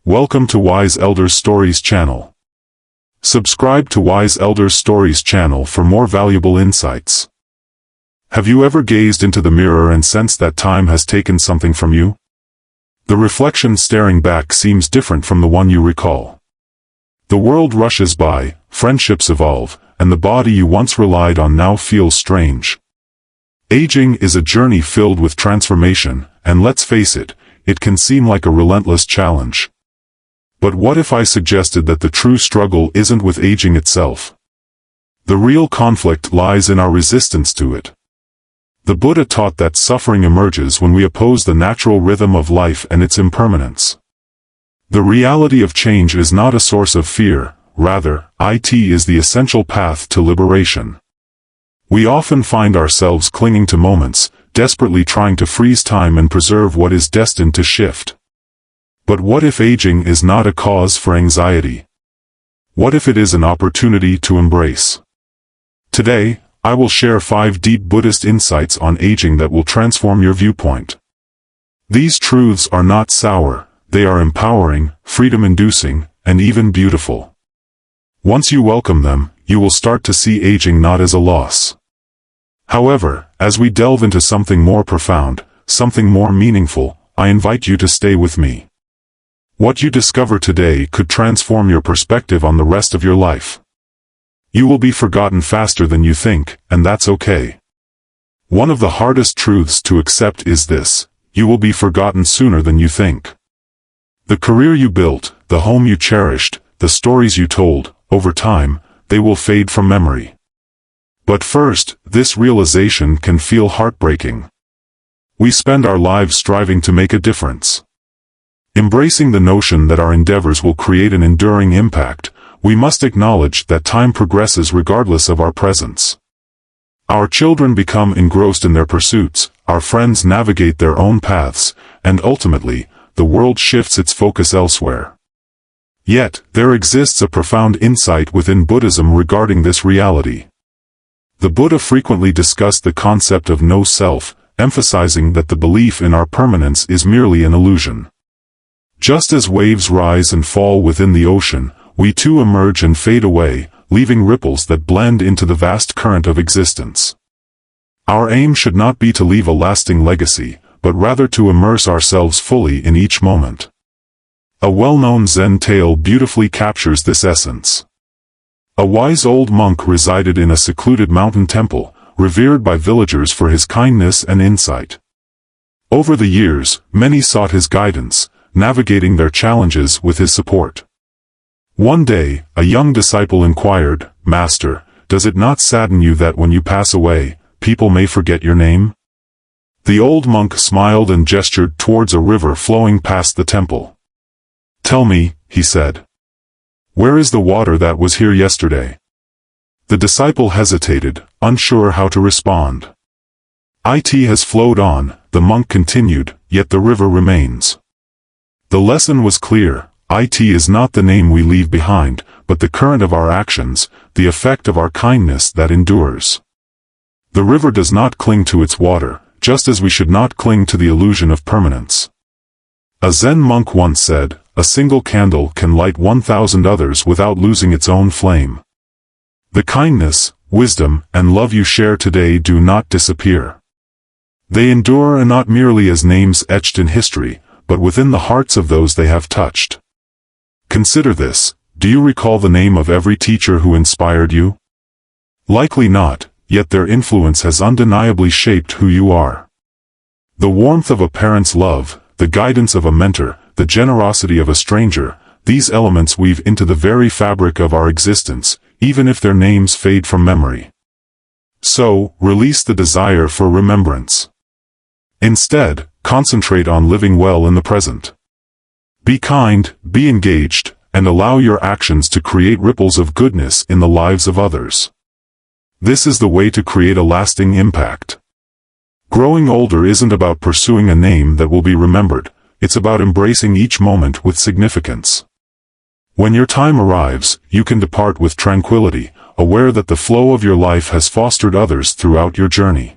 Welcome to Wise Elders Stories channel. Subscribe to Wise Elders Stories channel for more valuable insights. Have you ever gazed into the mirror and sensed that time has taken something from you? The reflection staring back seems different from the one you recall. The world rushes by, friendships evolve, and the body you once relied on now feels strange. Aging is a journey filled with transformation, and let's face it, it can seem like a relentless challenge. But what if I suggested that the true struggle isn't with aging itself? The real conflict lies in our resistance to it. The Buddha taught that suffering emerges when we oppose the natural rhythm of life and its impermanence. The reality of change is not a source of fear, rather, it is the essential path to liberation. We often find ourselves clinging to moments, desperately trying to freeze time and preserve what is destined to shift. But what if aging is not a cause for anxiety? What if it is an opportunity to embrace? Today, I will share 5 deep Buddhist insights on aging that will transform your viewpoint. These truths are not sour, they are empowering, freedom-inducing, and even beautiful. Once you welcome them, you will start to see aging not as a loss. However, as we delve into something more profound, something more meaningful, I invite you to stay with me. What you discover today could transform your perspective on the rest of your life. You will be forgotten faster than you think, and that's okay. One of the hardest truths to accept is this: you will be forgotten sooner than you think. The career you built, the home you cherished, the stories you told, over time, they will fade from memory. But first, this realization can feel heartbreaking. We spend our lives striving to make a difference. Embracing the notion that our endeavors will create an enduring impact, we must acknowledge that time progresses regardless of our presence. Our children become engrossed in their pursuits, our friends navigate their own paths, and ultimately, the world shifts its focus elsewhere. Yet, there exists a profound insight within Buddhism regarding this reality. The Buddha frequently discussed the concept of no self, emphasizing that the belief in our permanence is merely an illusion. Just as waves rise and fall within the ocean, we too emerge and fade away, leaving ripples that blend into the vast current of existence. Our aim should not be to leave a lasting legacy, but rather to immerse ourselves fully in each moment. A well-known Zen tale beautifully captures this essence. A wise old monk resided in a secluded mountain temple, revered by villagers for his kindness and insight. Over the years, many sought his guidance, navigating their challenges with his support. One day, a young disciple inquired, "Master, does it not sadden you that when you pass away, people may forget your name?" The old monk smiled and gestured towards a river flowing past the temple. "Tell me," he said, "where is the water that was here yesterday?" The disciple hesitated, unsure how to respond. "It has flowed on," the monk continued, "yet the river remains." The lesson was clear: it is not the name we leave behind, but the current of our actions, the effect of our kindness that endures. The river does not cling to its water, just as we should not cling to the illusion of permanence. A Zen monk once said, "A single candle can light 1,000 others without losing its own flame." The kindness, wisdom, and love you share today do not disappear. They endure, and not merely as names etched in history, but within the hearts of those they have touched. Consider this: do you recall the name of every teacher who inspired you? Likely not, yet their influence has undeniably shaped who you are. The warmth of a parent's love, the guidance of a mentor, the generosity of a stranger, these elements weave into the very fabric of our existence, even if their names fade from memory. So, release the desire for remembrance. Instead, concentrate on living well in the present. Be kind, be engaged, and allow your actions to create ripples of goodness in the lives of others. This is the way to create a lasting impact. Growing older isn't about pursuing a name that will be remembered, it's about embracing each moment with significance. When your time arrives, you can depart with tranquility, aware that the flow of your life has fostered others throughout your journey.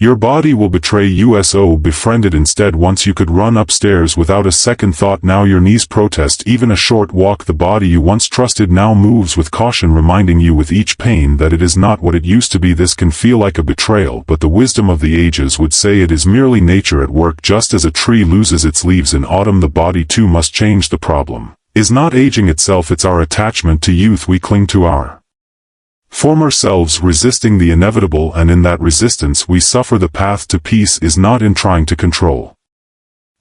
Your body will betray you, so befriend it instead. Once you could run upstairs without a second thought, now your knees protest even a short walk. The body you once trusted now moves with caution, reminding you with each pain that it is not what it used to be. This can feel like a betrayal, but the wisdom of the ages would say it is merely nature at work. Just as a tree loses its leaves in autumn, the body too must change. The problem is not aging itself, it's our attachment to youth. We cling to our former selves, resisting the inevitable, and in that resistance we suffer. The path to peace is not in trying to control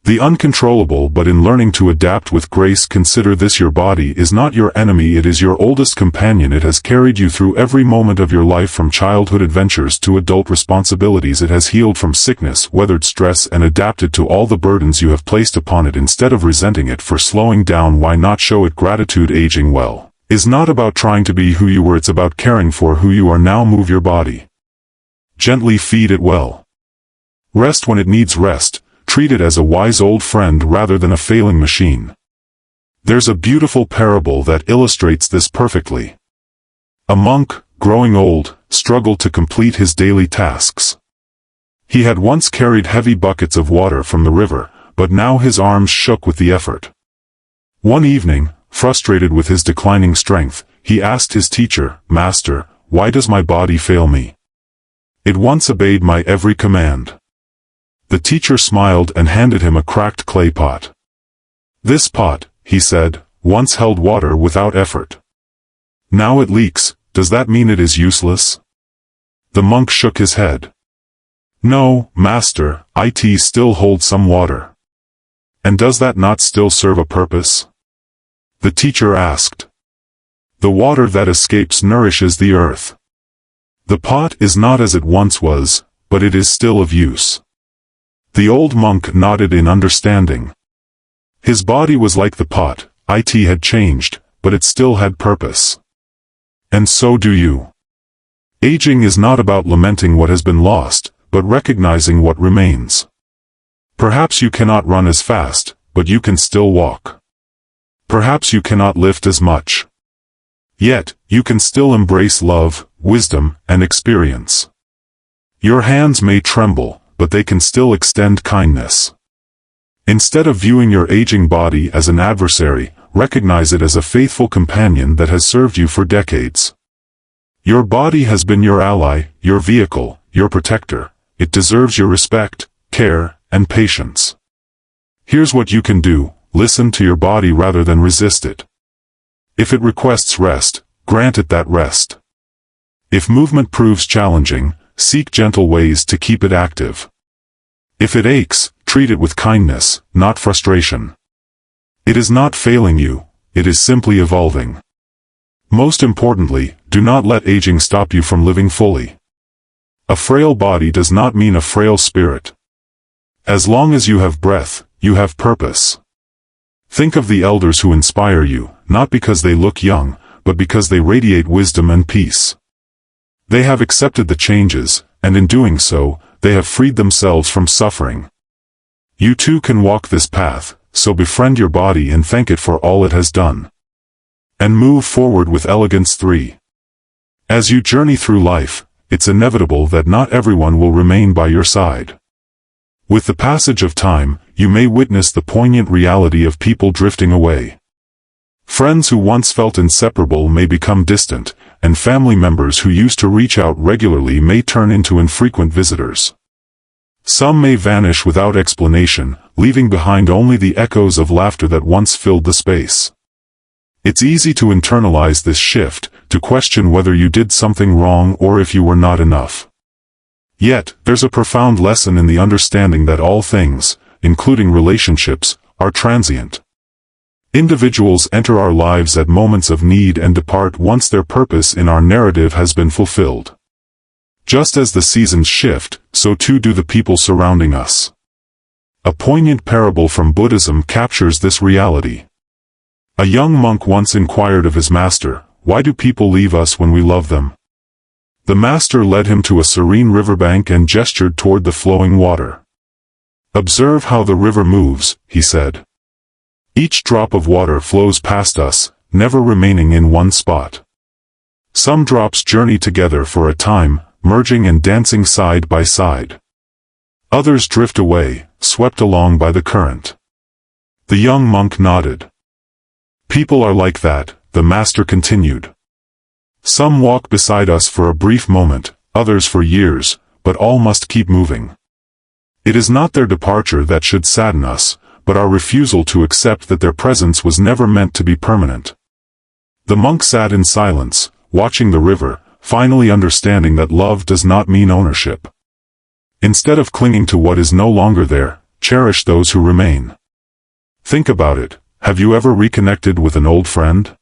the uncontrollable, but in learning to adapt with grace. Consider this: your body is not your enemy, it is your oldest companion. It has carried you through every moment of your life, from childhood adventures to adult responsibilities. It has healed from sickness, weathered stress, and adapted to all the burdens you have placed upon it. Instead of resenting it for slowing down, why not show it gratitude? Aging well is not about trying to be who you were, it's about caring for who you are now. Move your body gently, feed it well, rest when it needs rest, treat it as a wise old friend rather than a failing machine. There's a beautiful parable that illustrates this perfectly. A monk, growing old, struggled to complete his daily tasks. He had once carried heavy buckets of water from the river, but now his arms shook with the effort. One evening, frustrated with his declining strength, he asked his teacher, "Master, why does my body fail me? It once obeyed my every command." The teacher smiled and handed him a cracked clay pot. "This pot," he said, "once held water without effort. Now it leaks. Does that mean it is useless?" The monk shook his head. "No, master, it still holds some water." "And does that not still serve a purpose?" The teacher asked. "The water that escapes nourishes the earth. The pot is not as it once was, but it is still of use." The old monk nodded in understanding. His body was like the pot, it had changed, but it still had purpose. And so do you. Aging is not about lamenting what has been lost, but recognizing what remains. Perhaps you cannot run as fast, but you can still walk. Perhaps you cannot lift as much. Yet, you can still embrace love, wisdom, and experience. Your hands may tremble, but they can still extend kindness. Instead of viewing your aging body as an adversary, recognize it as a faithful companion that has served you for decades. Your body has been your ally, your vehicle, your protector. It deserves your respect, care, and patience. Here's what you can do: listen to your body rather than resist it. If it requests rest, grant it that rest. If movement proves challenging, seek gentle ways to keep it active. If it aches, treat it with kindness, not frustration. It is not failing you, it is simply evolving. Most importantly, do not let aging stop you from living fully. A frail body does not mean a frail spirit. As long as you have breath, you have purpose. Think of the elders who inspire you, not because they look young, but because they radiate wisdom and peace. They have accepted the changes, and in doing so, they have freed themselves from suffering. You too can walk this path, so befriend your body and thank it for all it has done. And move forward with elegance. 3. As you journey through life, it's inevitable that not everyone will remain by your side. With the passage of time, you may witness the poignant reality of people drifting away. Friends who once felt inseparable may become distant, and family members who used to reach out regularly may turn into infrequent visitors. Some may vanish without explanation, leaving behind only the echoes of laughter that once filled the space. It's easy to internalize this shift, to question whether you did something wrong or if you were not enough. Yet, there's a profound lesson in the understanding that all things, including relationships, are transient. Individuals enter our lives at moments of need and depart once their purpose in our narrative has been fulfilled. Just as the seasons shift, so too do the people surrounding us. A poignant parable from Buddhism captures this reality. A young monk once inquired of his master, "Why do people leave us when we love them?" The master led him to a serene riverbank and gestured toward the flowing water. "Observe how the river moves," he said. "Each drop of water flows past us, never remaining in one spot. Some drops journey together for a time, merging and dancing side by side. Others drift away, swept along by the current. The young monk nodded. People are like that, the master continued. Some walk beside us for a brief moment, others for years, but all must keep moving. It is not their departure that should sadden us, but our refusal to accept that their presence was never meant to be permanent. The monk sat in silence, watching the river, finally understanding that love does not mean ownership. Instead of clinging to what is no longer there, cherish those who remain. Think about it, have you ever reconnected with an old friend?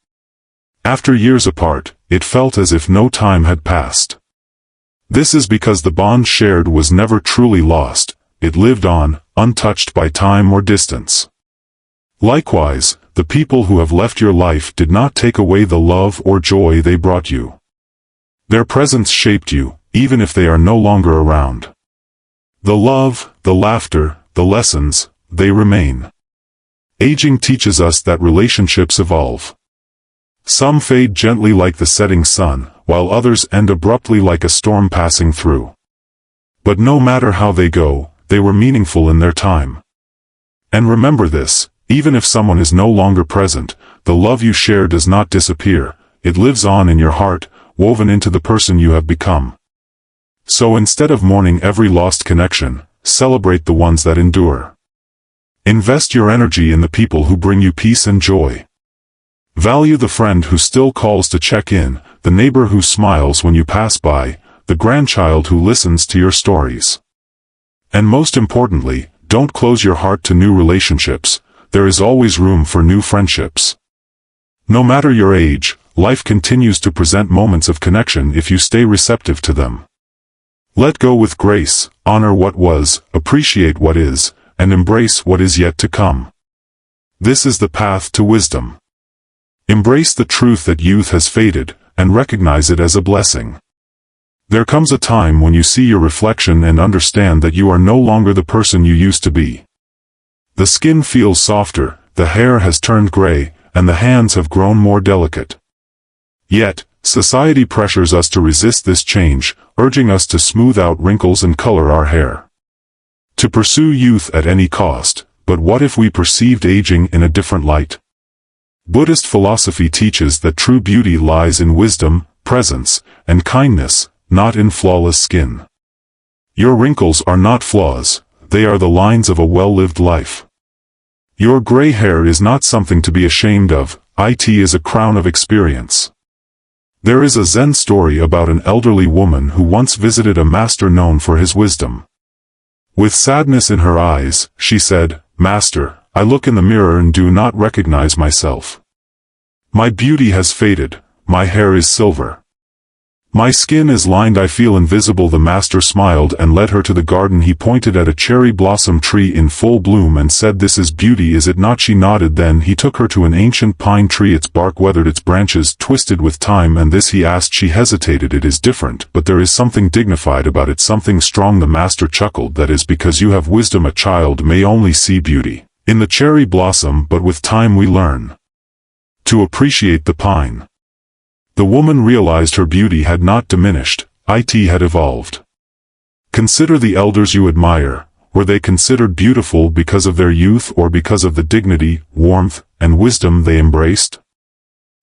After years apart, it felt as if no time had passed. This is because the bond shared was never truly lost, it lived on, untouched by time or distance. Likewise, the people who have left your life did not take away the love or joy they brought you. Their presence shaped you, even if they are no longer around. The love, the laughter, the lessons, they remain. Aging teaches us that relationships evolve. Some fade gently like the setting sun, while others end abruptly like a storm passing through. But no matter how they go, they were meaningful in their time. And remember this, even if someone is no longer present, the love you share does not disappear, it lives on in your heart, woven into the person you have become. So instead of mourning every lost connection, celebrate the ones that endure. Invest your energy in the people who bring you peace and joy. Value the friend who still calls to check in, the neighbor who smiles when you pass by, the grandchild who listens to your stories. And most importantly, don't close your heart to new relationships, there is always room for new friendships. No matter your age, life continues to present moments of connection if you stay receptive to them. Let go with grace, honor what was, appreciate what is, and embrace what is yet to come. This is the path to wisdom. Embrace the truth that youth has faded, and recognize it as a blessing. There comes a time when you see your reflection and understand that you are no longer the person you used to be. The skin feels softer, the hair has turned gray, and the hands have grown more delicate. Yet, society pressures us to resist this change, urging us to smooth out wrinkles and color our hair. To pursue youth at any cost, but what if we perceived aging in a different light? Buddhist philosophy teaches that true beauty lies in wisdom, presence, and kindness, not in flawless skin. Your wrinkles are not flaws, they are the lines of a well-lived life. Your gray hair is not something to be ashamed of, it is a crown of experience. There is a Zen story about an elderly woman who once visited a master known for his wisdom. With sadness in her eyes, she said, "Master, I look in the mirror and do not recognize myself. My beauty has faded, my hair is silver. My skin is lined, I feel invisible." The master smiled and led her to the garden. He pointed at a cherry blossom tree in full bloom and said, "This is beauty, is it not?" She nodded. Then he took her to an ancient pine tree, its bark weathered, its branches twisted with time. "And this?" he asked. She hesitated. "It is different, but there is something dignified about it, something strong." The master chuckled. "That is because you have wisdom. A child may only see beauty in the cherry blossom, but with time we learn to appreciate the pine." The woman realized her beauty had not diminished, it had evolved. Consider the elders you admire. Were they considered beautiful because of their youth or because of the dignity, warmth, and wisdom they embraced?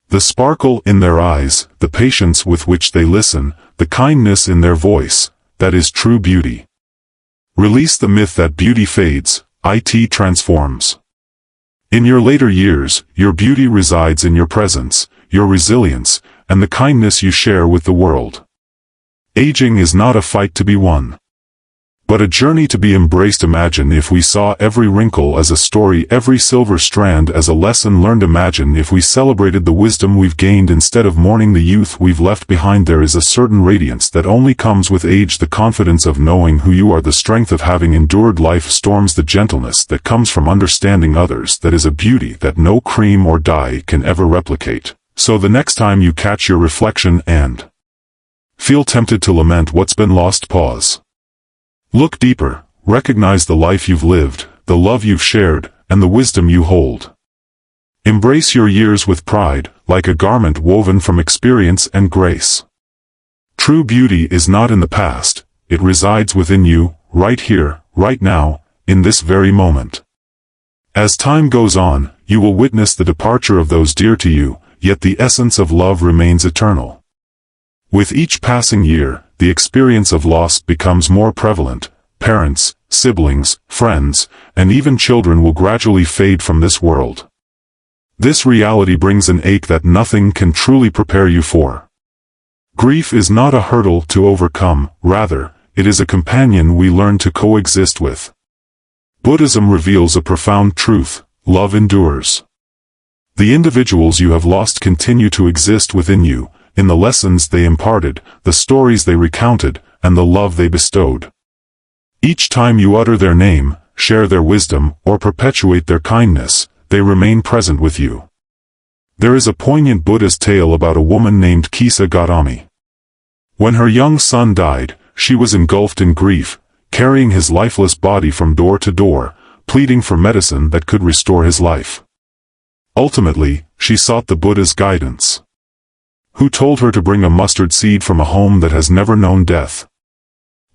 The sparkle in their eyes, the patience with which they listen, the kindness in their voice, that is true beauty. Release the myth that beauty fades, it transforms. In your later years, your beauty resides in your presence, your resilience, and the kindness you share with the world. Aging is not a fight to be won, but a journey to be embraced. Imagine if we saw every wrinkle as a story, every silver strand as a lesson learned. Imagine if we celebrated the wisdom we've gained instead of mourning the youth we've left behind. There is a certain radiance that only comes with age, the confidence of knowing who you are, the strength of having endured life storms, the gentleness that comes from understanding others. That is a beauty that no cream or dye can ever replicate. So the next time you catch your reflection and feel tempted to lament what's been lost, pause. Look deeper, recognize the life you've lived, the love you've shared, and the wisdom you hold. Embrace your years with pride, like a garment woven from experience and grace. True beauty is not in the past, it resides within you, right here, right now, in this very moment. As time goes on, you will witness the departure of those dear to you, yet the essence of love remains eternal. With each passing year, the experience of loss becomes more prevalent. Parents, siblings, friends, and even children will gradually fade from this world. This reality brings an ache that nothing can truly prepare you for. Grief is not a hurdle to overcome, rather, it is a companion we learn to coexist with. Buddhism reveals a profound truth: love endures. The individuals you have lost continue to exist within you, in the lessons they imparted, the stories they recounted, and the love they bestowed. Each time you utter their name, share their wisdom, or perpetuate their kindness, they remain present with you. There is a poignant Buddhist tale about a woman named Kisa Gautami. When her young son died, she was engulfed in grief, carrying his lifeless body from door to door, pleading for medicine that could restore his life. Ultimately, she sought the Buddha's guidance, who told her to bring a mustard seed from a home that has never known death.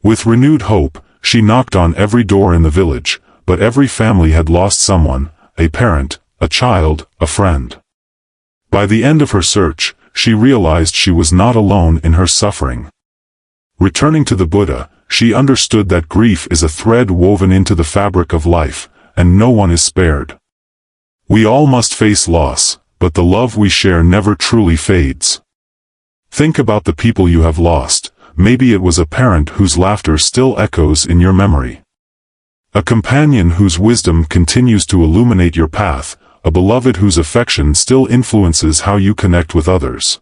With renewed hope, she knocked on every door in the village, but every family had lost someone, a parent, a child, a friend. By the end of her search, she realized she was not alone in her suffering. Returning to the Buddha, she understood that grief is a thread woven into the fabric of life, and no one is spared. We all must face loss, but the love we share never truly fades. Think about the people you have lost. Maybe it was a parent whose laughter still echoes in your memory, a companion whose wisdom continues to illuminate your path, a beloved whose affection still influences how you connect with others.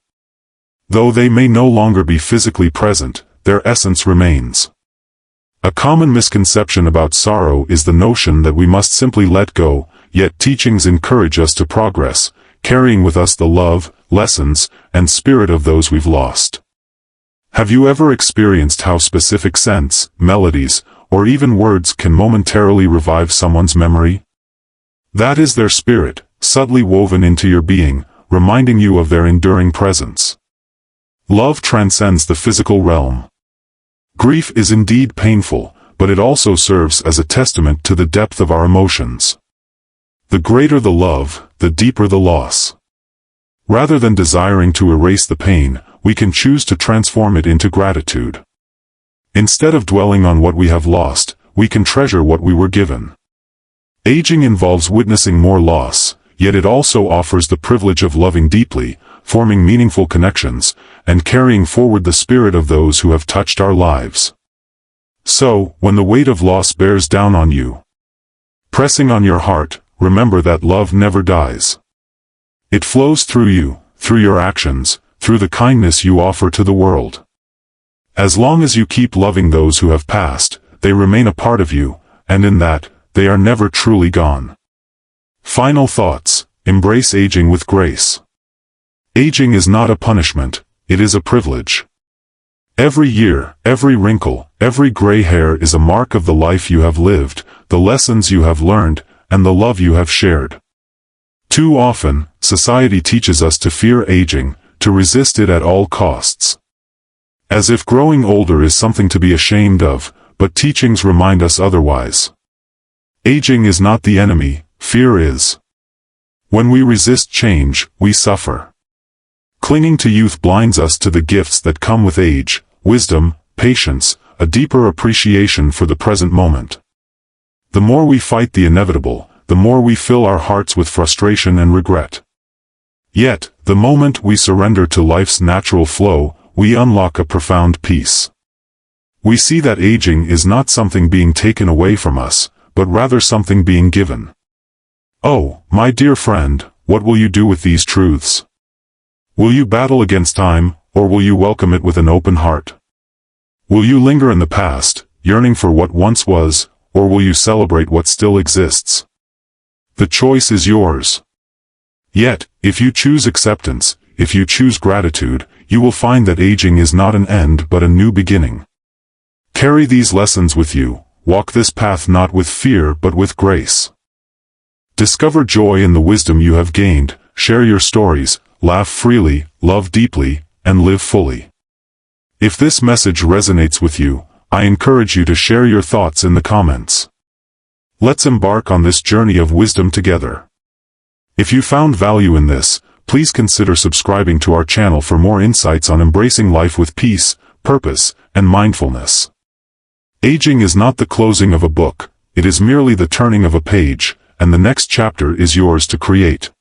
Though they may no longer be physically present, their essence remains. A common misconception about sorrow is the notion that we must simply let go, yet teachings encourage us to progress, carrying with us the love, lessons, and spirit of those we've lost. Have you ever experienced how specific scents, melodies, or even words can momentarily revive someone's memory? That is their spirit, subtly woven into your being, reminding you of their enduring presence. Love transcends the physical realm. Grief is indeed painful, but it also serves as a testament to the depth of our emotions. The greater the love, the deeper the loss. Rather than desiring to erase the pain, we can choose to transform it into gratitude. Instead of dwelling on what we have lost, we can treasure what we were given. Aging involves witnessing more loss, yet it also offers the privilege of loving deeply, forming meaningful connections, and carrying forward the spirit of those who have touched our lives. So, when the weight of loss bears down on you, pressing on your heart, remember that love never dies. It flows through you, through your actions, through the kindness you offer to the world. As long as you keep loving those who have passed, they remain a part of you, and in that, they are never truly gone. Final thoughts: embrace aging with grace. Aging is not a punishment, it is a privilege. Every year, every wrinkle, every gray hair is a mark of the life you have lived, the lessons you have learned, and the love you have shared. Too often, society teaches us to fear aging, to resist it at all costs. As if growing older is something to be ashamed of, but teachings remind us otherwise. Aging is not the enemy, fear is. When we resist change, we suffer. Clinging to youth blinds us to the gifts that come with age: wisdom, patience, a deeper appreciation for the present moment. The more we fight the inevitable, the more we fill our hearts with frustration and regret. Yet, the moment we surrender to life's natural flow, we unlock a profound peace. We see that aging is not something being taken away from us, but rather something being given. Oh, my dear friend, what will you do with these truths? Will you battle against time, or will you welcome it with an open heart? Will you linger in the past, yearning for what once was, or will you celebrate what still exists? The choice is yours. Yet, if you choose acceptance, if you choose gratitude, you will find that aging is not an end but a new beginning. Carry these lessons with you, walk this path not with fear but with grace. Discover joy in the wisdom you have gained, share your stories, laugh freely, love deeply, and live fully. If this message resonates with you, I encourage you to share your thoughts in the comments. Let's embark on this journey of wisdom together. If you found value in this, please consider subscribing to our channel for more insights on embracing life with peace, purpose, and mindfulness. Aging is not the closing of a book, it is merely the turning of a page, and the next chapter is yours to create.